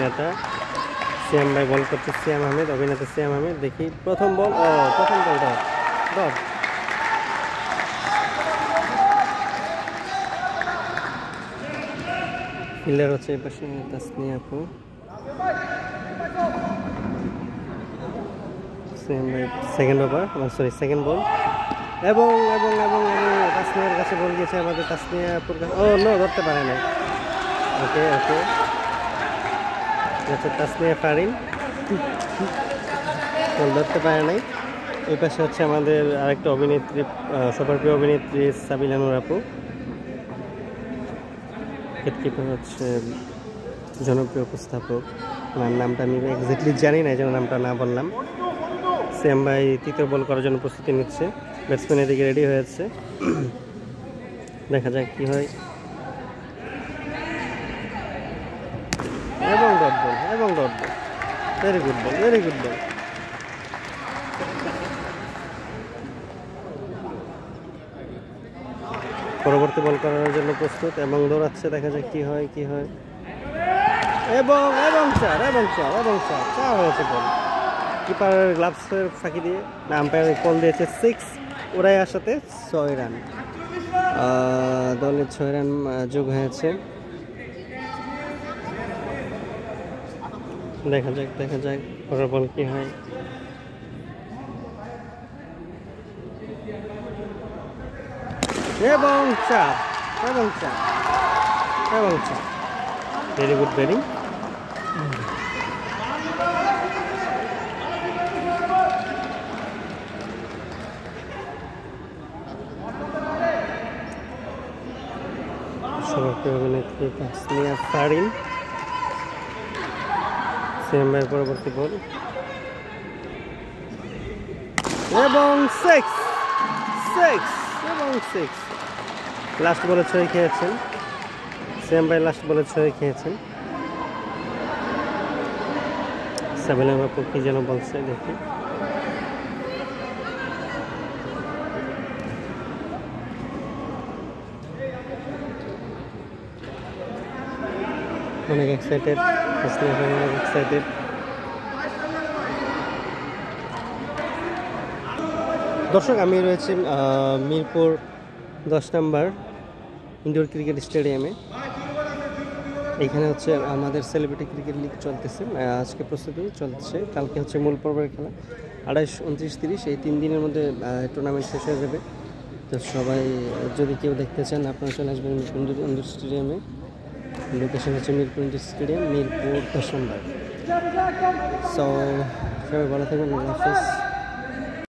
অভিনেতা সিয়াম ভাই বল করছে, সিয়াম আহমেদ, অভিনেতা সিয়াম আহমেদ। দেখি প্রথম বল, প্রথম বল ডট। ফিল্ডার হচ্ছে এই পাশে তাসনিয়া আপু। সিয়াম ভাই সেকেন্ড ওভার, সরি সেকেন্ড বল, এবং এবং এবং তাসনিয়ার কাছে বল গিয়েছে আমাদের তাসনিয়া আপুর কাছে। নো, ধরতে পারে না। ওকে আচ্ছা, তাসনিয়া ফারিন বল ধরতে পারে নাই। ওই পাশে হচ্ছে আমাদের আরেকটা অভিনেত্রী, সবার প্রিয় অভিনেত্রী সাবিনা নূর আপু। উইকেটকিপার হচ্ছে জনপ্রিয় উপস্থাপক, ওনার নামটা আমি এক্স্যাক্টলি জানি না, এই জন্য নামটা না বললাম। সিয়াম ভাই তৃতীয় বল করার জন্য প্রস্তুতি নিচ্ছে, ব্যাটসম্যান এদিকে রেডি হয়েছে। দেখা যাক কি হয়। এবং dot ball, very good ball. পরবর্তী বল করার জন্য প্রস্তুত এবং দৌড়াচ্ছে, দেখা যাক কি হয়। এবং চার হয়েছে বল। কিপারের গ্লাভসের ফাঁকি দিয়ে না, আম্পায়ার কল দিয়েছে 6, ওরাই আসাতে 6 রান, দলের 6 রান যোগ হয়েছে। দেখা যাক পরের বল কি হয়। এবং চার, ভেরি গুড ব্যাটিং। সবার অভিনেত্রী তাসনিয়া ফারিন। সিয়াম ভাইয়ের পরবর্তী বল এবং 6 লাস্ট বলে 6 খেয়েছেন সিয়াম ভাই, লাস্ট বলে 6 খেয়েছেন। সাবিনা বাপু কি যেন বলছে, দেখি। অনেক এক্সাইটেড, দর্শক। আমি রয়েছি মিরপুর 10 নম্বর ইনডোর ক্রিকেট স্টেডিয়ামে। এখানে হচ্ছে আমাদের সেলিব্রিটি ক্রিকেট লিগ চলতেছে, আজকে প্রস্তুতি চলছে। কালকে হচ্ছে মূল পর্বের খেলা, 28, 29, 30 এই 3 দিনের মধ্যে টুর্নামেন্ট শেষ হয়ে যাবে। তো সবাই যদি কেউ দেখতে চান আপনারা চলে আসবেন ইনডোর স্টেডিয়ামে। লোকেশন হচ্ছে মিরপুর ইনডোর স্টেডিয়াম, মিরপুর 10 নম্বর। সো সবাই ভালো থাকবেন, আল্লাহ হাফেজ।